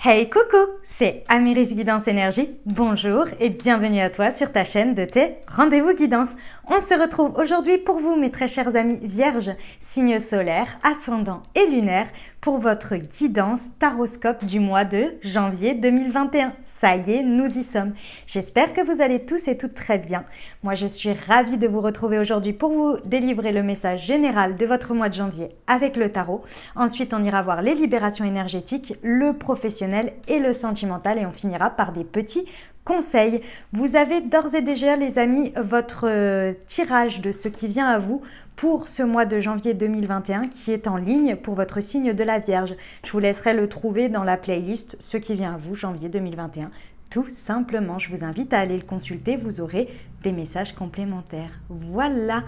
Hey coucou, c'est Amiris Guidance Énergie. Bonjour et bienvenue à toi sur ta chaîne de tes rendez-vous guidance. On se retrouve aujourd'hui pour vous mes très chers amis vierges, signes solaires, ascendants et lunaires pour votre guidance taroscope du mois de janvier 2021. Ça y est, nous y sommes. J'espère que vous allez tous et toutes très bien. Moi je suis ravie de vous retrouver aujourd'hui pour vous délivrer le message général de votre mois de janvier avec le tarot. Ensuite on ira voir les libérations énergétiques, le professionnel et le sentimental et on finira par des petits conseils. Vous avez d'ores et déjà les amis votre tirage de ce qui vient à vous pour ce mois de janvier 2021 qui est en ligne pour votre signe de la Vierge. Je vous laisserai le trouver dans la playlist ce qui vient à vous janvier 2021. Tout simplement, je vous invite à aller le consulter, vous aurez des messages complémentaires. Voilà,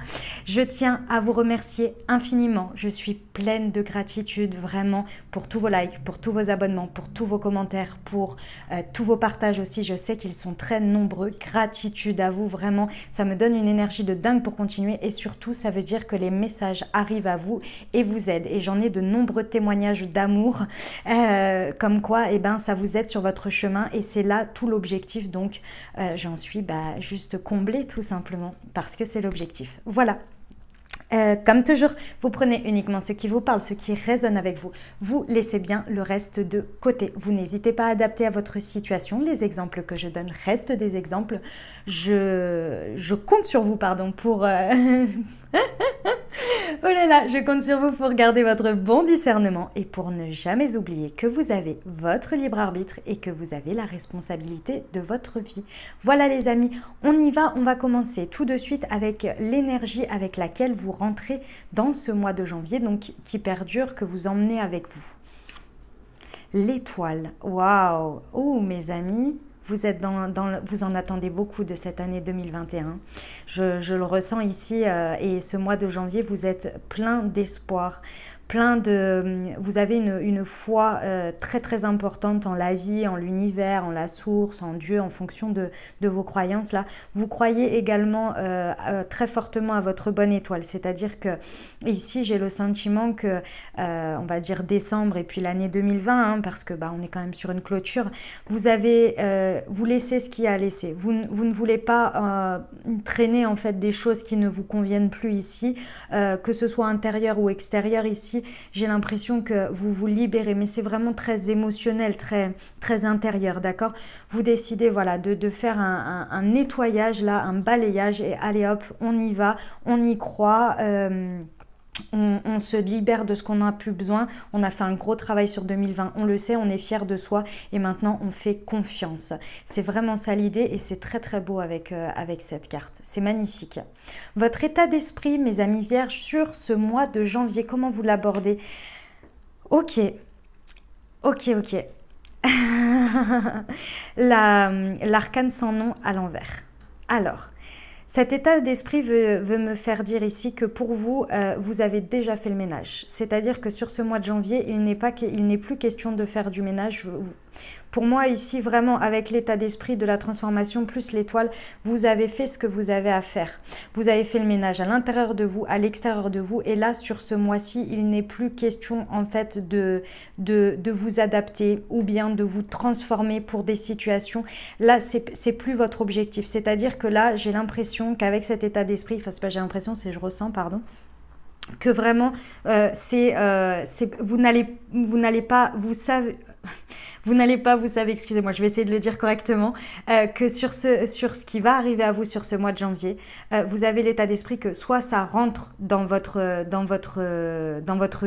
je tiens à vous remercier infiniment. Je suis pleine de gratitude vraiment pour tous vos likes, pour tous vos abonnements, pour tous vos commentaires, pour tous vos partages aussi. Je sais qu'ils sont très nombreux. Gratitude à vous, vraiment. Ça me donne une énergie de dingue pour continuer et surtout, ça veut dire que les messages arrivent à vous et vous aident. Et j'en ai de nombreux témoignages d'amour comme quoi ça vous aide sur votre chemin et c'est là tout l'objectif. Donc, j'en suis juste comblée tout simplement parce que c'est l'objectif. Voilà. Comme toujours, vous prenez uniquement ce qui vous parle, ce qui résonne avec vous. Vous laissez bien le reste de côté. Vous n'hésitez pas à adapter à votre situation. Les exemples que je donne restent des exemples. Je compte sur vous, pour... Oh là là, je compte sur vous pour garder votre bon discernement et pour ne jamais oublier que vous avez votre libre arbitre et que vous avez la responsabilité de votre vie. Voilà les amis, on y va, on va commencer tout de suite avec l'énergie avec laquelle vous rentrez dans ce mois de janvier, donc qui perdure, que vous emmenez avec vous. L'étoile, waouh, oh mes amis, vous êtes vous en attendez beaucoup de cette année 2021. Je le ressens ici et ce mois de janvier, vous êtes plein d'espoir. Vous avez une foi très très importante en la vie, en l'univers, en la source, en Dieu, en fonction de vos croyances là. Vous croyez également très fortement à votre bonne étoile, c'est-à-dire que ici j'ai le sentiment que on va dire décembre et puis l'année 2020, parce que on est quand même sur une clôture. Vous laissez ce qu'il y a à laisser. Vous ne voulez pas traîner en fait des choses qui ne vous conviennent plus ici, que ce soit intérieur ou extérieur ici. J'ai l'impression que vous vous libérez, mais c'est vraiment très émotionnel, très, très intérieur, d'accord? Vous décidez voilà, de faire un nettoyage, là, un balayage, et allez hop, on y va, on y croit, on se libère de ce qu'on n'a plus besoin. On a fait un gros travail sur 2020, on le sait, on est fier de soi et maintenant on fait confiance. C'est vraiment ça l'idée et c'est très très beau avec cette carte. C'est magnifique. Votre état d'esprit, mes amis vierges, sur ce mois de janvier, comment vous l'abordez? Ok. L'arcane sans nom à l'envers. Alors, cet état d'esprit veut me faire dire ici que pour vous, vous avez déjà fait le ménage. C'est-à-dire que sur ce mois de janvier, il n'est plus question de faire du ménage. Pour moi, ici, vraiment, avec l'état d'esprit de la transformation plus l'étoile, vous avez fait ce que vous avez à faire. Vous avez fait le ménage à l'intérieur de vous, à l'extérieur de vous. Et là, sur ce mois-ci, il n'est plus question, en fait, de vous adapter ou bien de vous transformer pour des situations. Là, c'est plus votre objectif. C'est-à-dire que là, j'ai l'impression qu'avec cet état d'esprit, enfin, c'est pas j'ai l'impression, c'est je ressens, pardon, que vraiment, vous n'allez pas, vous savez, excusez-moi, je vais essayer de le dire correctement, que sur ce qui va arriver à vous sur ce mois de janvier, vous avez l'état d'esprit que soit ça rentre dans votre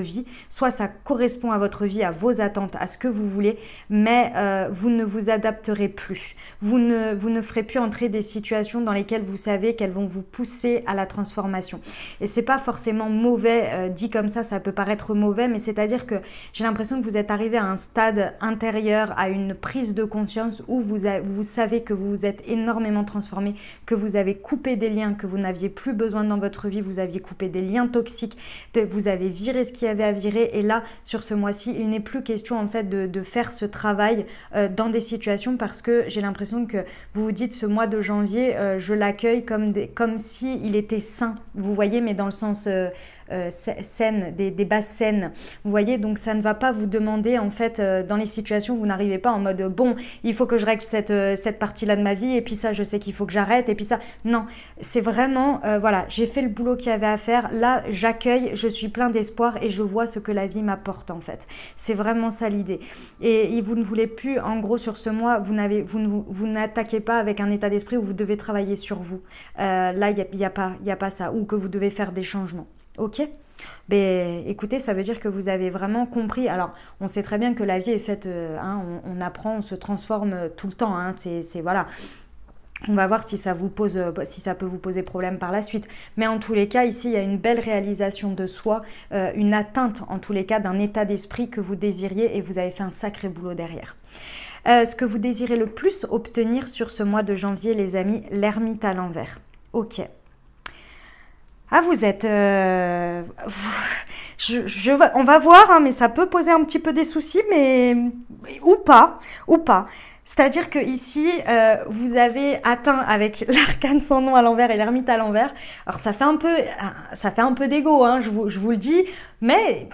vie, soit ça correspond à votre vie, à vos attentes, à ce que vous voulez, mais vous ne vous adapterez plus. Vous ne ferez plus entrer des situations dans lesquelles vous savez qu'elles vont vous pousser à la transformation. Et c'est pas forcément mauvais, dit comme ça peut paraître mauvais, mais c'est-à-dire que j'ai l'impression que vous êtes arrivé à un stade intérieur, à une prise de conscience où vous savez que vous vous êtes énormément transformé, que vous avez coupé des liens que vous n'aviez plus besoin dans votre vie, vous aviez coupé des liens toxiques, vous avez viré ce qu'il y avait à virer et là, sur ce mois-ci, il n'est plus question en fait de faire ce travail dans des situations parce que j'ai l'impression que vous vous dites ce mois de janvier, je l'accueille comme si il était sain, vous voyez, mais dans le sens saines, des bases saines. Vous voyez, donc ça ne va pas vous demander en fait dans les situations où vous n'arrivez pas en mode bon, il faut que je règle cette partie-là de ma vie et puis ça je sais qu'il faut que j'arrête et puis ça. Non, c'est vraiment voilà, j'ai fait le boulot qu'il y avait à faire. Là, j'accueille, je suis plein d'espoir et je vois ce que la vie m'apporte en fait. C'est vraiment ça l'idée. Et vous ne voulez plus, en gros, sur ce mois, vous n'attaquez pas avec un état d'esprit où vous devez travailler sur vous. Là, il n'y a pas ça, ou que vous devez faire des changements. Ok ? Ben, écoutez, ça veut dire que vous avez vraiment compris. Alors, on sait très bien que la vie est faite, hein, on apprend, on se transforme tout le temps. Hein, c'est voilà. On va voir si ça peut vous poser problème par la suite. Mais en tous les cas, ici, il y a une belle réalisation de soi, une atteinte en tous les cas d'un état d'esprit que vous désiriez et vous avez fait un sacré boulot derrière. Ce que vous désirez le plus obtenir sur ce mois de janvier, les amis, l'ermite à l'envers. Ok. Ah, vous êtes... on va voir, hein, mais ça peut poser un petit peu des soucis, mais... Ou pas. C'est-à-dire que ici, vous avez atteint avec l'arcane sans nom à l'envers et l'ermite à l'envers. Alors ça fait un peu d'ego, hein, je vous le dis, mais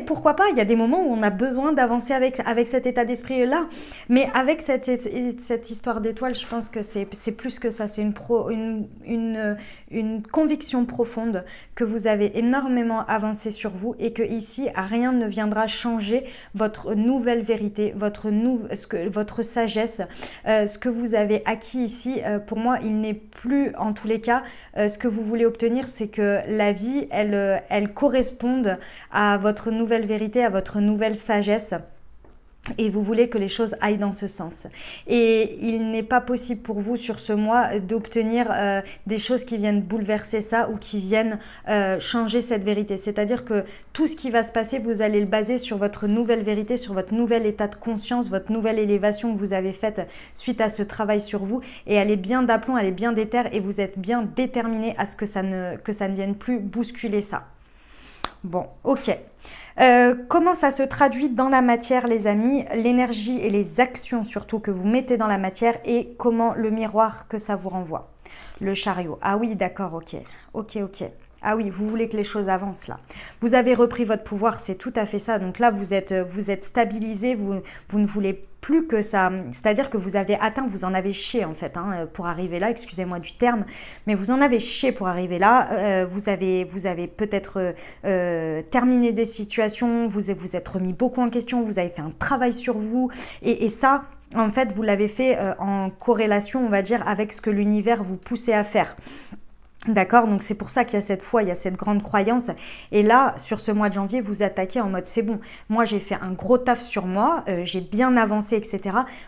pourquoi pas? Il y a des moments où on a besoin d'avancer avec cet état d'esprit-là. Mais avec cette histoire d'étoile, je pense que c'est plus que ça. C'est une conviction profonde que vous avez énormément avancé sur vous et que ici, rien ne viendra changer votre nouvelle vérité, votre sagesse. Ce que vous avez acquis ici, pour moi, il n'est plus, en tous les cas, ce que vous voulez obtenir, c'est que la vie, elle corresponde à votre nouvelle vérité, à votre nouvelle sagesse. Et vous voulez que les choses aillent dans ce sens. Et il n'est pas possible pour vous sur ce mois d'obtenir des choses qui viennent bouleverser ça ou qui viennent changer cette vérité. C'est-à-dire que tout ce qui va se passer, vous allez le baser sur votre nouvelle vérité, sur votre nouvel état de conscience, votre nouvelle élévation que vous avez faite suite à ce travail sur vous. Et elle est bien d'aplomb, elle est bien déterre et vous êtes bien déterminé à ce que ça ne vienne plus bousculer ça. Bon, ok. Comment ça se traduit dans la matière, les amis? L'énergie et les actions surtout que vous mettez dans la matière et comment le miroir que ça vous renvoie. Le chariot. Ah oui, d'accord, ok. Ok. Ah oui, vous voulez que les choses avancent là. Vous avez repris votre pouvoir, c'est tout à fait ça. Donc là, vous êtes stabilisé, vous ne voulez plus que ça. C'est-à-dire que vous avez atteint, vous en avez chié en fait hein, pour arriver là, excusez-moi du terme, mais vous en avez chié pour arriver là. Vous avez peut-être terminé des situations, vous êtes remis beaucoup en question, vous avez fait un travail sur vous et ça, en fait, vous l'avez fait en corrélation, on va dire, avec ce que l'univers vous poussait à faire. D'accord, donc c'est pour ça qu'il y a cette foi, il y a cette grande croyance. Et là, sur ce mois de janvier, vous attaquez en mode c'est bon, moi j'ai fait un gros taf sur moi, j'ai bien avancé, etc.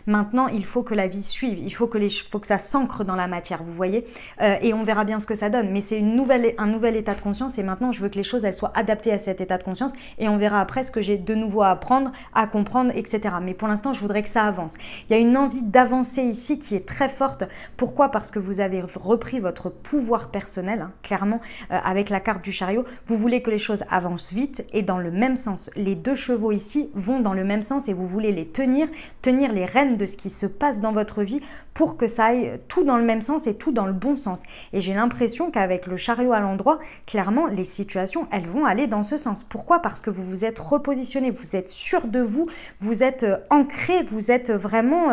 Maintenant, il faut que la vie suive, il faut que ça s'ancre dans la matière, vous voyez. Et on verra bien ce que ça donne. Mais c'est un nouvel état de conscience et maintenant, je veux que les choses elles soient adaptées à cet état de conscience et on verra après ce que j'ai de nouveau à apprendre, à comprendre, etc. Mais pour l'instant, je voudrais que ça avance. Il y a une envie d'avancer ici qui est très forte. Pourquoi? Parce que vous avez repris votre pouvoir personnel. Hein, clairement avec la carte du chariot, vous voulez que les choses avancent vite et dans le même sens. Les deux chevaux ici vont dans le même sens et vous voulez les tenir les rênes de ce qui se passe dans votre vie pour que ça aille tout dans le même sens et tout dans le bon sens. Et j'ai l'impression qu'avec le chariot à l'endroit, clairement, les situations, elles vont aller dans ce sens. Pourquoi? Parce que vous vous êtes repositionné, vous êtes sûr de vous, vous êtes ancré, vous êtes vraiment...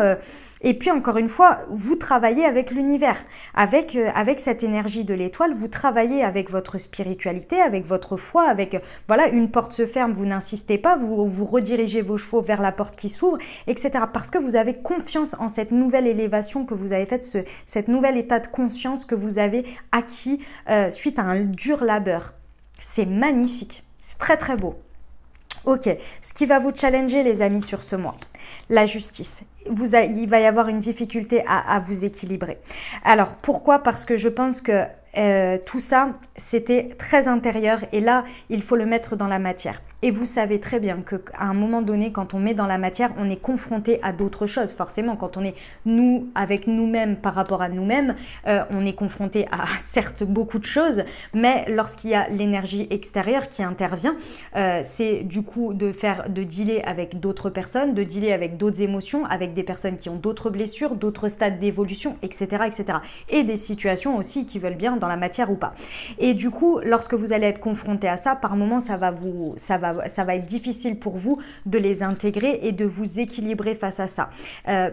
Et puis encore une fois, vous travaillez avec l'univers, avec cette énergie de l'étoile, vous travaillez avec votre spiritualité, avec votre foi, avec voilà, une porte se ferme, vous n'insistez pas, vous redirigez vos chevaux vers la porte qui s'ouvre, etc. Parce que vous avez confiance en cette nouvelle élévation que vous avez faite, cet nouvel état de conscience que vous avez acquis suite à un dur labeur. C'est magnifique, c'est très très beau. Ok, ce qui va vous challenger les amis sur ce mois, la justice. Il va y avoir une difficulté à vous équilibrer. Alors pourquoi? Parce que je pense que tout ça, c'était très intérieur et là, il faut le mettre dans la matière. Et vous savez très bien qu'à un moment donné, quand on met dans la matière, on est confronté à d'autres choses. Forcément, quand on est nous, avec nous-mêmes par rapport à nous-mêmes, on est confronté à certes beaucoup de choses, mais lorsqu'il y a l'énergie extérieure qui intervient, c'est du coup de dealer avec d'autres personnes, de dealer avec d'autres émotions, avec des personnes qui ont d'autres blessures, d'autres stades d'évolution, etc., etc. Et des situations aussi qui veulent bien dans la matière ou pas. Et du coup, lorsque vous allez être confronté à ça, par moments, ça va être difficile pour vous de les intégrer et de vous équilibrer face à ça.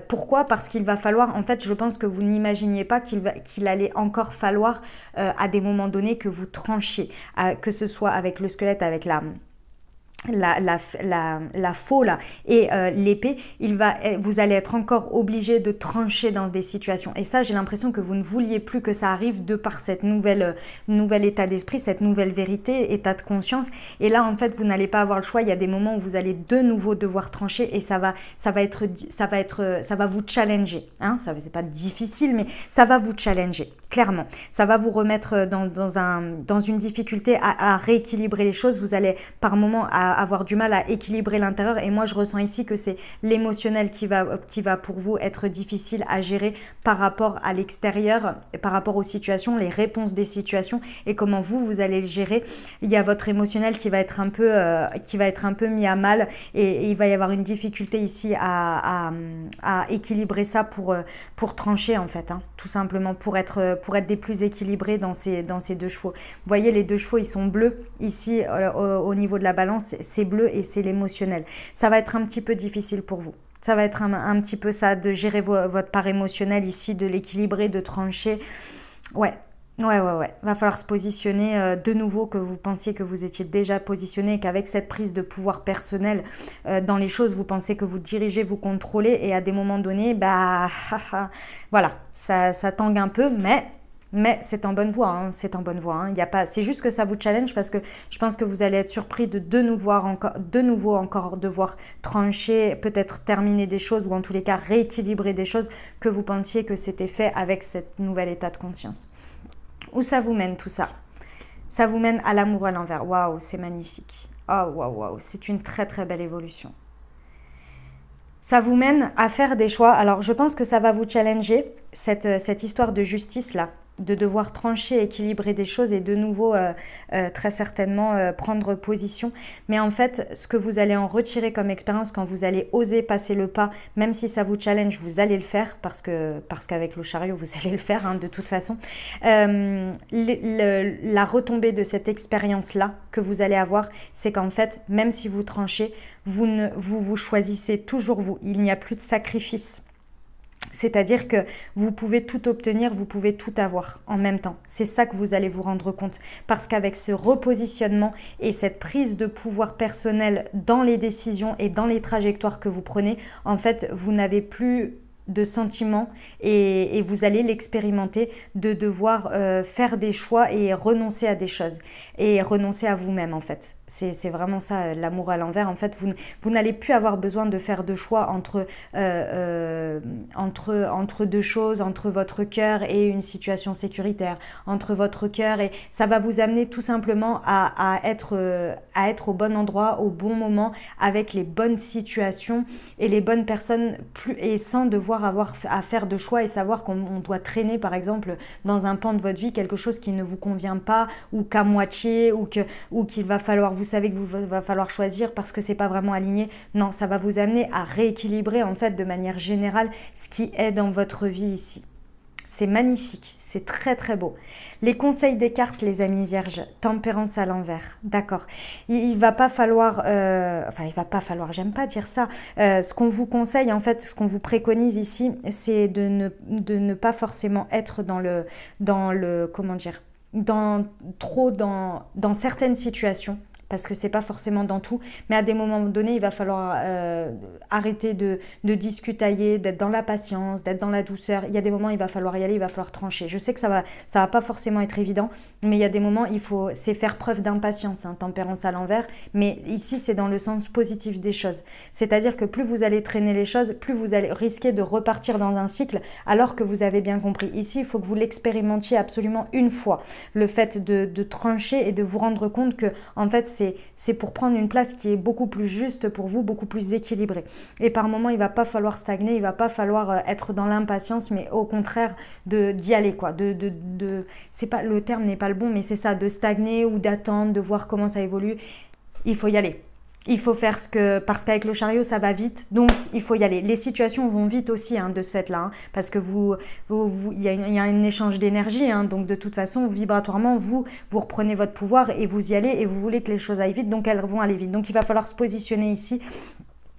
Pourquoi? Parce qu'il va falloir, en fait, je pense que vous n'imaginiez pas qu'il allait encore falloir à des moments donnés que vous tranchiez, que ce soit avec le squelette, avec la faux là et l'épée, vous allez être encore obligé de trancher dans des situations. Et ça, j'ai l'impression que vous ne vouliez plus que ça arrive de par cette nouvel état d'esprit, cette nouvelle vérité, état de conscience. Et là, en fait, vous n'allez pas avoir le choix. Il y a des moments où vous allez de nouveau devoir trancher et ça va vous challenger. Hein, ça, c'est pas difficile, mais ça va vous challenger. Clairement, ça va vous remettre dans une difficulté à rééquilibrer les choses. Vous allez par moments avoir du mal à équilibrer l'intérieur, et moi je ressens ici que c'est l'émotionnel qui va pour vous être difficile à gérer par rapport à l'extérieur, par rapport aux situations, les réponses des situations et comment vous allez le gérer. Il y a votre émotionnel qui va être un peu mis à mal, et il va y avoir une difficulté ici à équilibrer ça pour trancher en fait, hein, tout simplement pour être des plus équilibrés dans ces deux chevaux. Vous voyez, les deux chevaux ils sont bleus ici au niveau de la balance, c'est bleu et c'est l'émotionnel. Ça va être un petit peu difficile pour vous. Ça va être un petit peu ça, de gérer votre part émotionnelle ici, de l'équilibrer, de trancher. Ouais. Va falloir se positionner de nouveau, que vous pensiez que vous étiez déjà positionné, qu'avec cette prise de pouvoir personnel dans les choses, vous pensez que vous dirigez, vous contrôlez, et à des moments donnés, voilà, ça tangue un peu, mais c'est en bonne voie, hein, c'est en bonne voie. Hein. C'est juste que ça vous challenge, parce que je pense que vous allez être surpris de nouveau encore devoir trancher, peut-être terminer des choses, ou en tous les cas rééquilibrer des choses que vous pensiez que c'était fait avec cet nouvel état de conscience. Où ça vous mène tout ça? Ça vous mène à l'amour à l'envers. Waouh, c'est magnifique. Oh, waouh, c'est une très très belle évolution. Ça vous mène à faire des choix. Alors, je pense que ça va vous challenger, cette histoire de justice là, de devoir trancher, équilibrer des choses et de nouveau très certainement prendre position. Mais en fait, ce que vous allez en retirer comme expérience quand vous allez oser passer le pas, même si ça vous challenge, vous allez le faire, parce qu'avec le chariot, vous allez le faire, hein, de toute façon. La retombée de cette expérience-là que vous allez avoir, c'est qu'en fait, même si vous tranchez, vous choisissez toujours vous. Il n'y a plus de sacrifice. C'est-à-dire que vous pouvez tout obtenir, vous pouvez tout avoir en même temps. C'est ça que vous allez vous rendre compte. Parce qu'avec ce repositionnement et cette prise de pouvoir personnel dans les décisions et dans les trajectoires que vous prenez, en fait, vous n'avez plus de sentiments, et vous allez l'expérimenter, de devoir faire des choix et renoncer à des choses, et renoncer à vous-même en fait. C'est vraiment ça, l'amour à l'envers. En fait, vous n'allez plus avoir besoin de faire de choix entre deux choses, entre votre cœur et une situation sécuritaire, entre votre cœur, et ça va vous amener tout simplement à être au bon endroit, au bon moment, avec les bonnes situations et les bonnes personnes, et sans devoir avoir à faire de choix et savoir qu'on doit traîner par exemple dans un pan de votre vie quelque chose qui ne vous convient pas, ou qu'à moitié, ou qu'il va falloir, vous savez que va falloir choisir parce que c'est pas vraiment aligné. Non, ça va vous amener à rééquilibrer en fait de manière générale ce qui est dans votre vie ici. C'est magnifique, c'est très très beau. Les conseils des cartes, les amis vierges, tempérance à l'envers, d'accord. Il va pas falloir, j'aime pas dire ça. Ce qu'on vous conseille en fait, ce qu'on vous préconise ici, c'est de ne pas forcément être dans certaines situations. Parce que c'est pas forcément dans tout, mais à des moments donnés, il va falloir arrêter de discutailler, d'être dans la patience, d'être dans la douceur. Il y a des moments, il va falloir y aller, il va falloir trancher. Je sais que ça va pas forcément être évident, mais il y a des moments, c'est faire preuve d'impatience, hein, tempérance à l'envers. Mais ici, c'est dans le sens positif des choses. C'est-à-dire que plus vous allez traîner les choses, plus vous allez risquer de repartir dans un cycle, alors que vous avez bien compris. Ici, il faut que vous l'expérimentiez absolument une fois. Le fait de trancher et de vous rendre compte que, en fait, c'est pour prendre une place qui est beaucoup plus juste pour vous, beaucoup plus équilibrée. Et par moments, il va pas falloir stagner, il va pas falloir être dans l'impatience, mais au contraire d'y aller, quoi. C'est pas, le terme n'est pas le bon, mais c'est ça, de stagner ou d'attendre, de voir comment ça évolue. Il faut y aller. Il faut faire parce qu'avec le chariot, ça va vite, donc il faut y aller. Les situations vont vite aussi, hein, de ce fait-là, hein, parce que il y a un échange d'énergie, hein, donc de toute façon, vibratoirement, vous reprenez votre pouvoir et vous y allez et vous voulez que les choses aillent vite, donc elles vont aller vite. Donc il va falloir se positionner ici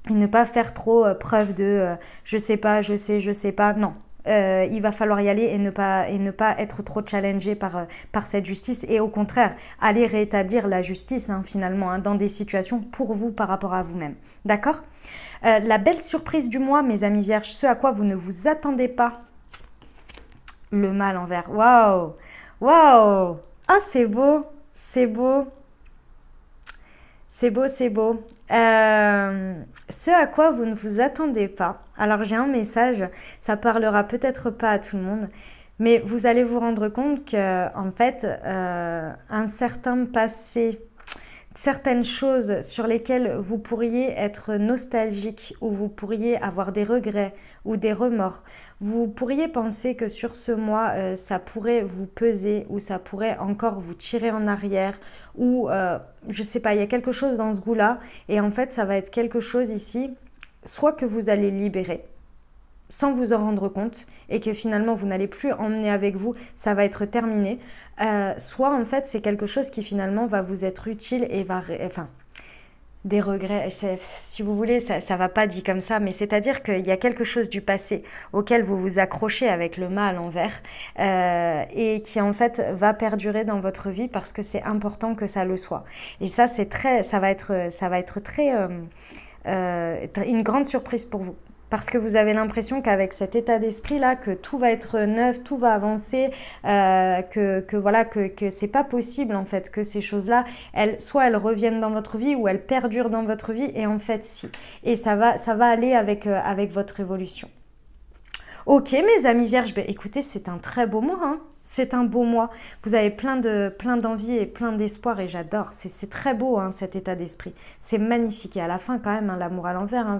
et ne pas faire trop preuve de je sais pas, je sais pas, non. Il va falloir y aller et ne pas être trop challengé par cette justice et au contraire aller rétablir la justice, hein, finalement, hein, dans des situations pour vous par rapport à vous-même. D'accord? La belle surprise du mois, mes amis vierges, ce à quoi vous ne vous attendez pas, le mal envers. Waouh! Waouh! Ah, c'est beau! C'est beau! C'est beau, c'est beau. Ce à quoi vous ne vous attendez pas. Alors j'ai un message, ça parlera peut-être pas à tout le monde, mais vous allez vous rendre compte que en fait, un certain passé, certaines choses sur lesquelles vous pourriez être nostalgique ou vous pourriez avoir des regrets ou des remords, vous pourriez penser que sur ce mois, ça pourrait vous peser ou ça pourrait encore vous tirer en arrière ou je sais pas, il y a quelque chose dans ce goût-là et en fait, ça va être quelque chose ici, soit que vous allez libérer sans vous en rendre compte et que finalement vous n'allez plus emmener avec vous, ça va être terminé. Soit en fait c'est quelque chose qui finalement va vous être utile et va... Enfin, des regrets, si vous voulez, ça va pas dit comme ça, mais c'est-à-dire qu'il y a quelque chose du passé auquel vous vous accrochez avec le mal envers et qui en fait va perdurer dans votre vie parce que c'est important que ça le soit. Et ça, ça va être très une grande surprise pour vous. Parce que vous avez l'impression qu'avec cet état d'esprit-là, que tout va être neuf, tout va avancer, que c'est pas possible en fait, que ces choses-là, soit elles reviennent dans votre vie ou elles perdurent dans votre vie, et en fait si. Et ça va aller avec votre évolution. Ok mes amis vierges, ben, écoutez, c'est un très beau mois, hein. C'est un beau mois. Vous avez plein d'envie et plein d'espoir et j'adore. C'est très beau, hein, cet état d'esprit. C'est magnifique. Et à la fin, quand même, hein, l'amour à l'envers, hein,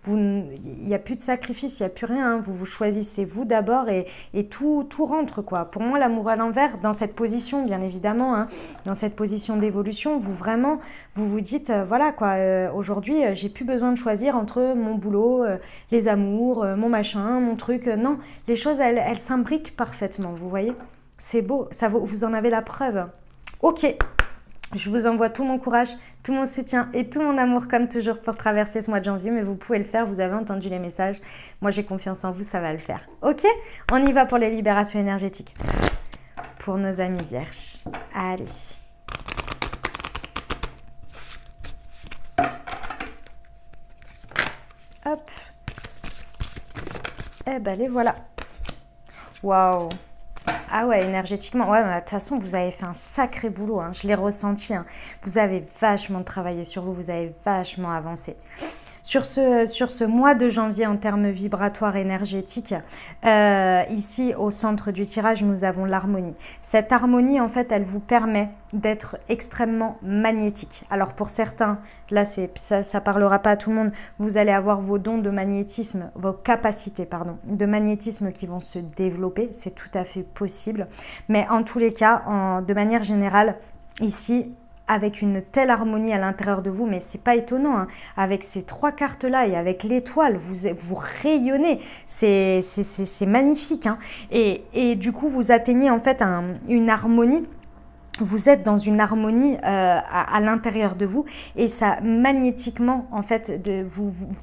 il n'y a plus de sacrifice, il n'y a plus rien. Hein, vous choisissez vous d'abord et tout rentre, quoi. Pour moi, l'amour à l'envers, dans cette position, bien évidemment, hein, dans cette position d'évolution, vous vous dites, voilà, quoi, aujourd'hui, j'ai plus besoin de choisir entre mon boulot, les amours, mon machin, mon truc. Non, les choses, elles s'imbriquent parfaitement, vous voyez. C'est beau, vous en avez la preuve. Ok, je vous envoie tout mon courage, tout mon soutien et tout mon amour comme toujours pour traverser ce mois de janvier, mais vous pouvez le faire, vous avez entendu les messages. Moi, j'ai confiance en vous, ça va le faire. Ok, on y va pour les libérations énergétiques. Pour nos amis vierges. Allez. Hop. Eh ben, les voilà. Waouh. Ah ouais, énergétiquement, ouais, de toute façon, vous avez fait un sacré boulot, hein, je l'ai ressenti, hein. Vous avez vachement travaillé sur vous, vous avez vachement avancé. Sur ce mois de janvier en termes vibratoires énergétiques, ici au centre du tirage, nous avons l'harmonie. Cette harmonie, en fait, elle vous permet d'être extrêmement magnétique. Alors pour certains, là ça parlera pas à tout le monde, vous allez avoir vos dons de magnétisme, vos capacités, pardon, de magnétisme qui vont se développer, c'est tout à fait possible. Mais en tous les cas, de manière générale, ici, avec une telle harmonie à l'intérieur de vous, mais c'est pas étonnant, hein, avec ces trois cartes-là et avec l'étoile, vous rayonnez, c'est magnifique, hein, et du coup, vous atteignez en fait une harmonie. Vous êtes dans une harmonie à l'intérieur de vous et ça magnétiquement en fait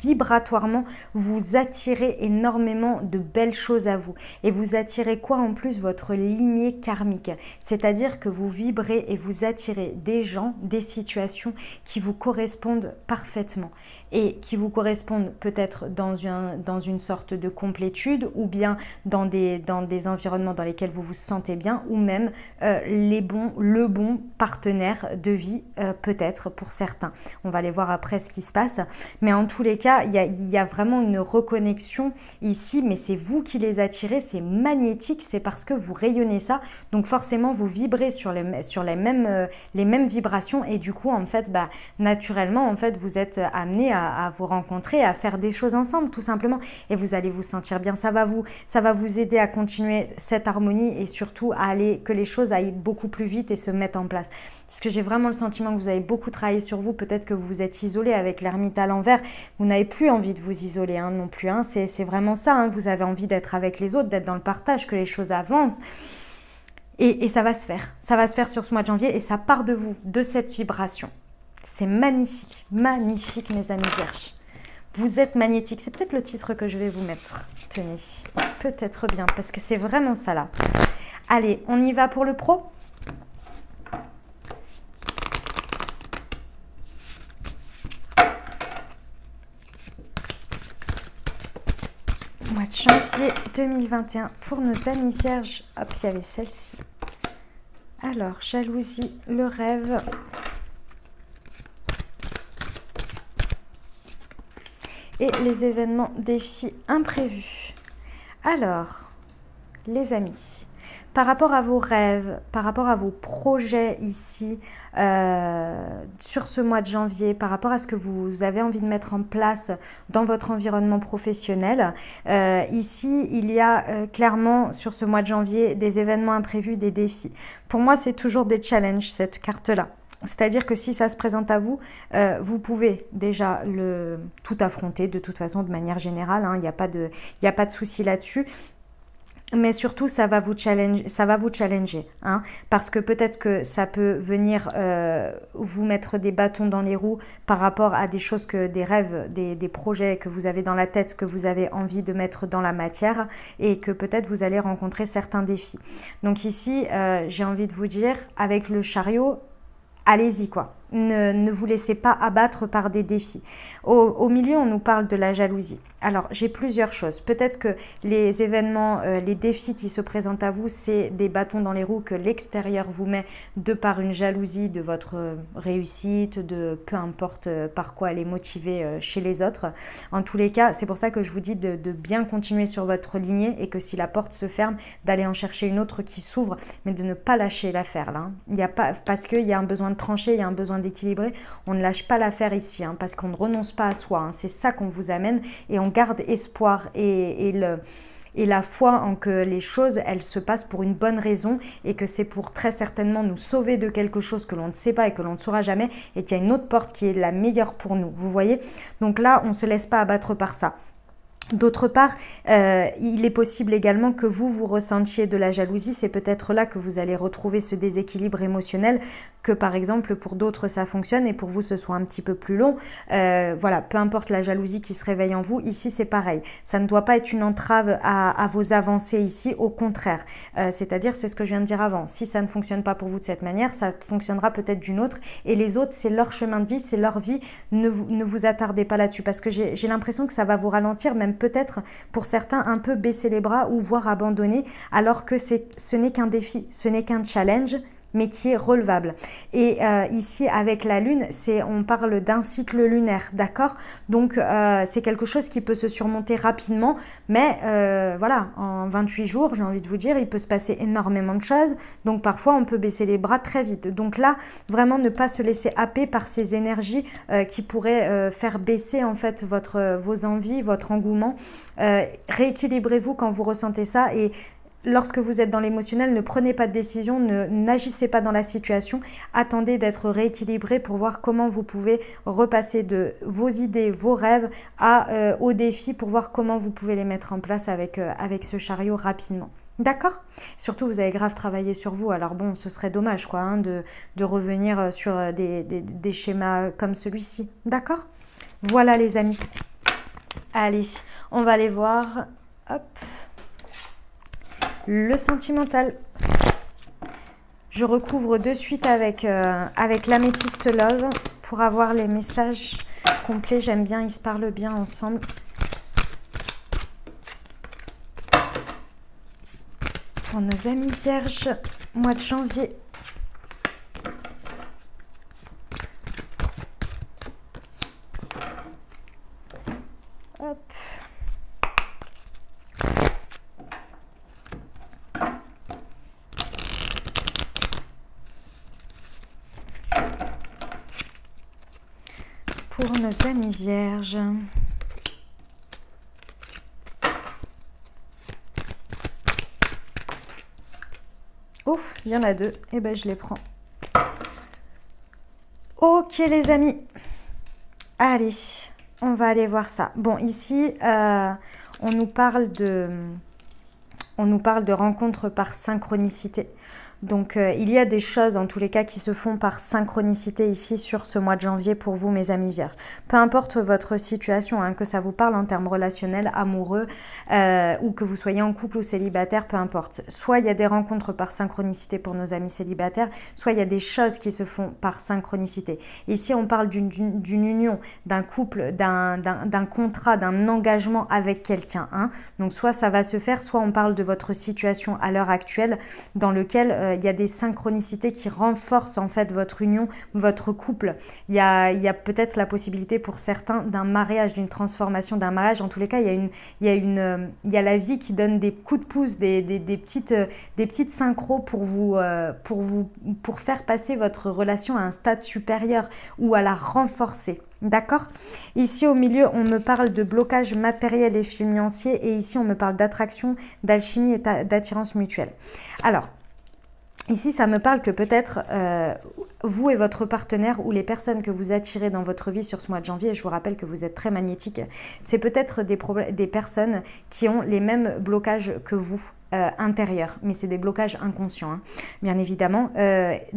vibratoirement vous attirez énormément de belles choses à vous et vous attirez quoi en plus? Votre lignée karmique, c'est-à-dire que vous vibrez et vous attirez des gens, des situations qui vous correspondent parfaitement et qui vous correspondent peut-être dans une sorte de complétude ou bien dans des environnements dans lesquels vous vous sentez bien ou même le bon partenaire de vie peut-être pour certains. On va aller voir après ce qui se passe. Mais en tous les cas, il y a vraiment une reconnexion ici, mais c'est vous qui les attirez, c'est magnétique, c'est parce que vous rayonnez ça. Donc forcément, vous vibrez sur les mêmes vibrations et du coup, en fait, naturellement, en fait, vous êtes amenés à vous rencontrer, à faire des choses ensemble, tout simplement. Et vous allez vous sentir bien. Ça va vous aider à continuer cette harmonie et surtout que les choses aillent beaucoup plus vite et se mettent en place. Parce que j'ai vraiment le sentiment que vous avez beaucoup travaillé sur vous. Peut-être que vous vous êtes isolé avec l'ermite à l'envers. Vous n'avez plus envie de vous isoler non plus. C'est vraiment ça. Vous avez envie d'être avec les autres, d'être dans le partage, que les choses avancent. Et ça va se faire. Ça va se faire sur ce mois de janvier et ça part de vous, de cette vibration. C'est magnifique. Magnifique, mes amis vierges. Vous êtes magnétique. C'est peut-être le titre que je vais vous mettre. Tenez. Peut-être bien parce que c'est vraiment ça là. Allez, on y va pour le pro ? Mois de janvier 2021 pour nos amis vierges. Hop, il y avait celle-ci. Alors, jalousie, le rêve. Et les événements, défis imprévus. Alors, les amis, par rapport à vos rêves, par rapport à vos projets ici, sur ce mois de janvier, par rapport à ce que vous avez envie de mettre en place dans votre environnement professionnel, ici, il y a clairement sur ce mois de janvier des événements imprévus, des défis. Pour moi, c'est toujours des challenges, cette carte-là. C'est-à-dire que si ça se présente à vous, vous pouvez déjà tout affronter de toute façon de manière générale. Il n'y a pas de souci là-dessus. Mais surtout, ça va vous challenger, parce que peut-être que ça peut venir vous mettre des bâtons dans les roues par rapport à des choses des rêves, des projets que vous avez dans la tête, que vous avez envie de mettre dans la matière et que peut-être vous allez rencontrer certains défis. Donc ici, j'ai envie de vous dire, avec le chariot, allez-y quoi. Ne vous laissez pas abattre par des défis. Au milieu, on nous parle de la jalousie. Alors, j'ai plusieurs choses. Peut-être que les événements, les défis qui se présentent à vous, c'est des bâtons dans les roues que l'extérieur vous met de par une jalousie de votre réussite, de peu importe par quoi elle est motivée chez les autres. En tous les cas, c'est pour ça que je vous dis de bien continuer sur votre lignée et que si la porte se ferme, d'aller en chercher une autre qui s'ouvre, mais de ne pas lâcher l'affaire là. Parce qu'il y a un besoin de trancher, il y a un besoin d'équilibrer. On ne lâche pas l'affaire ici, parce qu'on ne renonce pas à soi. C'est ça qu'on vous amène et on garde espoir et la foi en que les choses, elles se passent pour une bonne raison et que c'est pour très certainement nous sauver de quelque chose que l'on ne sait pas et que l'on ne saura jamais et qu'il y a une autre porte qui est la meilleure pour nous. Vous voyez ? Donc là, on ne se laisse pas abattre par ça. D'autre part, il est possible également que vous ressentiez de la jalousie. C'est peut-être là que vous allez retrouver ce déséquilibre émotionnel que par exemple pour d'autres ça fonctionne et pour vous ce soit un petit peu plus long. Voilà, peu importe la jalousie qui se réveille en vous, ici c'est pareil. Ça ne doit pas être une entrave à vos avancées ici, au contraire. C'est-à-dire, c'est ce que je viens de dire avant. Si ça ne fonctionne pas pour vous de cette manière, ça fonctionnera peut-être d'une autre. Et les autres, c'est leur chemin de vie, c'est leur vie. Ne vous attardez pas là-dessus parce que j'ai l'impression que ça va vous ralentir, même peut-être pour certains un peu baisser les bras ou voire abandonner, alors que ce n'est qu'un défi, ce n'est qu'un challenge, mais qui est relevable. Et ici, avec la Lune, on parle d'un cycle lunaire, d'accord? Donc, c'est quelque chose qui peut se surmonter rapidement, mais voilà, en 28 jours, j'ai envie de vous dire, il peut se passer énormément de choses. Donc, parfois, on peut baisser les bras très vite. Donc là, vraiment, ne pas se laisser happer par ces énergies qui pourraient faire baisser, en fait, vos envies, votre engouement. Rééquilibrez-vous quand vous ressentez ça et lorsque vous êtes dans l'émotionnel, ne prenez pas de décision, n'agissez pas dans la situation, attendez d'être rééquilibré pour voir comment vous pouvez repasser de vos idées, vos rêves aux défis pour voir comment vous pouvez les mettre en place avec ce chariot rapidement. D'accord? Surtout, vous avez grave travaillé sur vous, alors bon, ce serait dommage quoi, de revenir sur des schémas comme celui-ci. D'accord? Voilà les amis. Allez, on va aller voir. Hop. Le sentimental, je recouvre de suite avec l'améthyste love pour avoir les messages complets. J'aime bien, ils se parlent bien ensemble. Pour nos amis vierges, mois de janvier. Hop. Pour nos amis vierges. Ouf, il y en a deux. Eh ben, je les prends. Ok, les amis. Allez, on va aller voir ça. Bon, ici, on nous parle de rencontres par synchronicité. Donc, il y a des choses, en tous les cas, qui se font par synchronicité ici sur ce mois de janvier pour vous, mes amis vierges. Peu importe votre situation, hein, que ça vous parle en termes relationnels, amoureux, ou que vous soyez en couple ou célibataire, peu importe. Soit il y a des rencontres par synchronicité pour nos amis célibataires, soit il y a des choses qui se font par synchronicité. Ici, on parle d'une union, d'un couple, d'un contrat, d'un engagement avec quelqu'un. Hein. Donc, soit ça va se faire, soit on parle de votre situation à l'heure actuelle dans lequel il y a des synchronicités qui renforcent en fait votre union, votre couple. Il y a peut-être la possibilité pour certains d'un mariage, d'une transformation d'un mariage. En tous les cas, il y a la vie qui donne des coups de pouce, des petites synchros pour faire passer votre relation à un stade supérieur ou à la renforcer. D'accord? Ici au milieu, on me parle de blocage matériel et financier et ici on me parle d'attraction, d'alchimie et d'attirance mutuelle. Alors, ici, ça me parle que peut-être vous et votre partenaire ou les personnes que vous attirez dans votre vie sur ce mois de janvier, et je vous rappelle que vous êtes très magnétique, c'est peut-être des personnes qui ont les mêmes blocages que vous. Intérieur, mais c'est des blocages inconscients, hein, bien évidemment,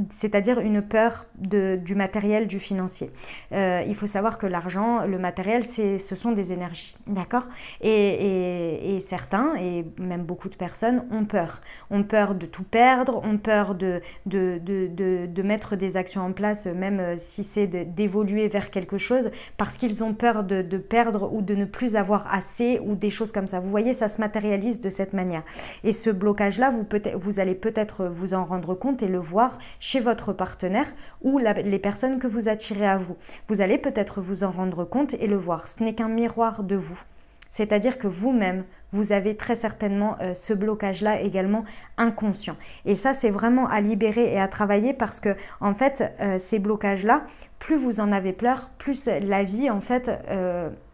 c'est-à-dire une peur du matériel, du financier. Il faut savoir que l'argent, le matériel, ce sont des énergies, d'accord, et certains, et même beaucoup de personnes, ont peur de tout perdre, ont peur de mettre des actions en place, même si c'est d'évoluer vers quelque chose, parce qu'ils ont peur de perdre ou de ne plus avoir assez, ou des choses comme ça. Vous voyez, ça se matérialise de cette manière. Et ce blocage-là, vous allez peut-être vous en rendre compte et le voir chez votre partenaire ou les personnes que vous attirez à vous. Vous allez peut-être vous en rendre compte et le voir. Ce n'est qu'un miroir de vous. C'est-à-dire que vous-même, vous avez très certainement ce blocage-là également inconscient. Et ça, c'est vraiment à libérer et à travailler parce que, en fait, ces blocages-là, plus vous en avez plein, plus la vie, en fait,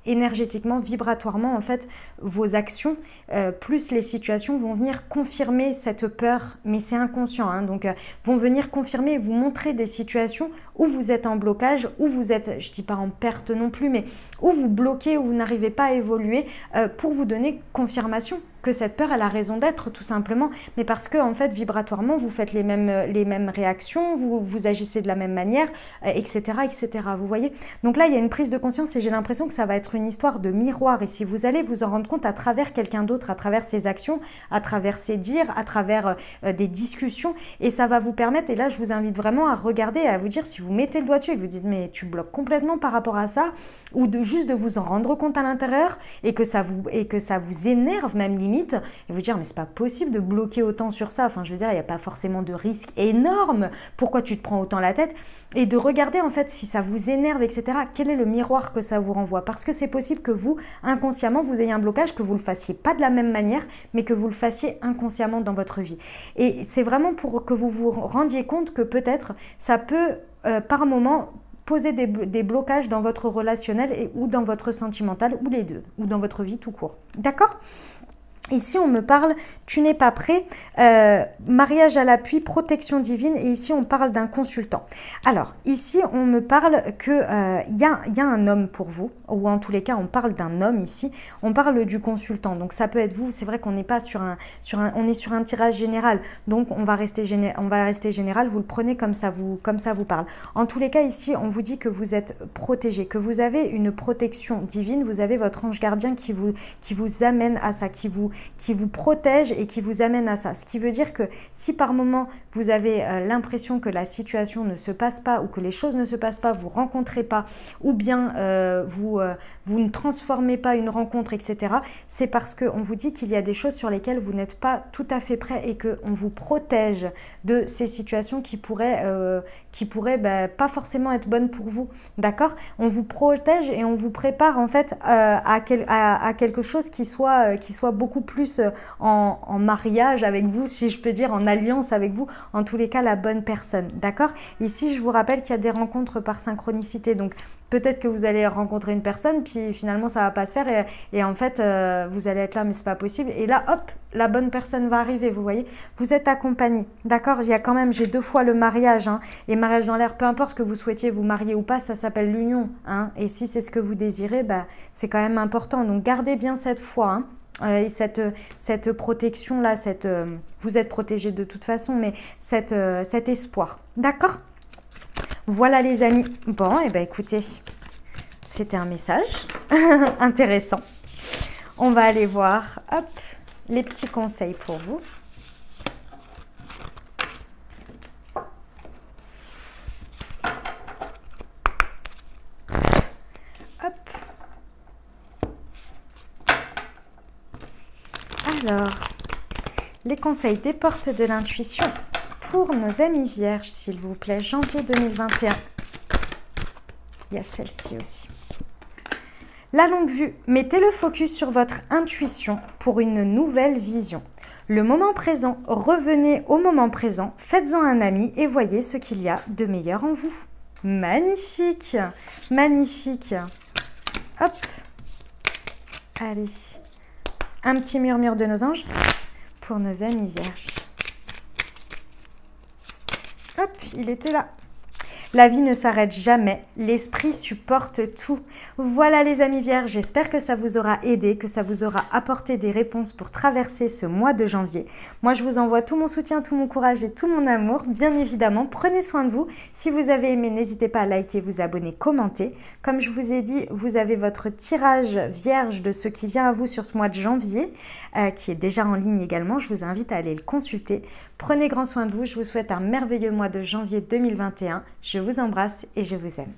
énergétiquement, vibratoirement, en fait, vos actions, plus les situations vont venir confirmer cette peur, mais c'est inconscient, hein, donc vont venir confirmer et vous montrer des situations où vous êtes en blocage, où vous êtes, je dis pas en perte non plus, mais où vous bloquez, où vous n'arrivez pas à évoluer pour vous donner confirmation que cette peur, elle a raison d'être tout simplement, mais parce que en fait vibratoirement vous faites les mêmes réactions, vous agissez de la même manière, etc., etc. Vous voyez? Donc là il y a une prise de conscience et j'ai l'impression que ça va être une histoire de miroir et si vous allez vous en rendre compte à travers quelqu'un d'autre, à travers ses actions, à travers ses dires, à travers des discussions et ça va vous permettre, et là je vous invite vraiment à regarder et à vous dire si vous mettez le doigt dessus et que vous dites mais tu bloques complètement par rapport à ça, ou juste de vous en rendre compte à l'intérieur et que ça vous énerve même limite, et vous dire mais c'est pas possible de bloquer autant sur ça, enfin je veux dire il n'y a pas forcément de risque énorme, pourquoi tu te prends autant la tête, et de regarder en fait si ça vous énerve, etc., quel est le miroir que ça vous renvoie, parce que c'est possible que vous inconsciemment vous ayez un blocage, que vous le fassiez pas de la même manière mais que vous le fassiez inconsciemment dans votre vie, et c'est vraiment pour que vous vous rendiez compte que peut-être ça peut par moment poser des blocages dans votre relationnel ou dans votre sentimental, ou les deux, ou dans votre vie tout court, d'accord? Ici, on me parle, tu n'es pas prêt, mariage à l'appui, protection divine, et ici, on parle d'un consultant. Alors, ici, on me parle qu'il y a un homme pour vous, ou en tous les cas, on parle d'un homme ici, on parle du consultant. Donc, ça peut être vous, c'est vrai qu'on n'est pas on est sur un tirage général, donc on va rester général, vous le prenez comme ça vous parle. En tous les cas, ici, on vous dit que vous êtes protégé, que vous avez une protection divine, vous avez votre ange gardien qui vous amène à ça, qui vous vous protège et qui vous amène à ça. Ce qui veut dire que si par moment vous avez l'impression que la situation ne se passe pas ou que les choses ne se passent pas, vous rencontrez pas ou bien vous ne transformez pas une rencontre, etc., c'est parce qu'on vous dit qu'il y a des choses sur lesquelles vous n'êtes pas tout à fait prêt et qu'on vous protège de ces situations qui pourraient pas forcément être bonnes pour vous. D'accord? On vous protège et on vous prépare en fait à quelque chose qui soit beaucoup plus en mariage avec vous, si je peux dire, en alliance avec vous, en tous les cas la bonne personne. D'accord? Ici, je vous rappelle qu'il y a des rencontres par synchronicité, donc peut-être que vous allez rencontrer une personne, puis finalement ça va pas se faire et en fait vous allez être là mais c'est pas possible et là hop, la bonne personne va arriver, vous voyez, vous êtes accompagné, d'accord? Il y a quand même, j'ai 2 fois le mariage, hein, et mariage dans l'air, peu importe que vous souhaitiez vous marier ou pas, ça s'appelle l'union, hein, et si c'est ce que vous désirez, bah, c'est quand même important, donc gardez bien cette foi, hein. Et cette protection là, vous êtes protégés de toute façon, mais cet espoir, d'accord? Voilà les amis. Bon, et ben écoutez, c'était un message intéressant. On va aller voir, hop, les petits conseils pour vous. Hop. Alors, les conseils des portes de l'intuition pour nos amis vierges, s'il vous plaît, janvier 2021. Il y a celle-ci aussi. La longue vue, mettez le focus sur votre intuition pour une nouvelle vision. Le moment présent, revenez au moment présent, faites-en un ami et voyez ce qu'il y a de meilleur en vous. Magnifique, magnifique. Hop, allez, un petit murmure de nos anges pour nos amis vierges. Hop, il était là. La vie ne s'arrête jamais, l'esprit supporte tout. Voilà les amis vierges, j'espère que ça vous aura aidé, que ça vous aura apporté des réponses pour traverser ce mois de janvier. Moi je vous envoie tout mon soutien, tout mon courage et tout mon amour, bien évidemment. Prenez soin de vous. Si vous avez aimé, n'hésitez pas à liker, vous abonner, commenter. Comme je vous ai dit, vous avez votre tirage vierge de ce qui vient à vous sur ce mois de janvier, qui est déjà en ligne également. Je vous invite à aller le consulter. Prenez grand soin de vous, je vous souhaite un merveilleux mois de janvier 2021. Je vous embrasse et je vous aime.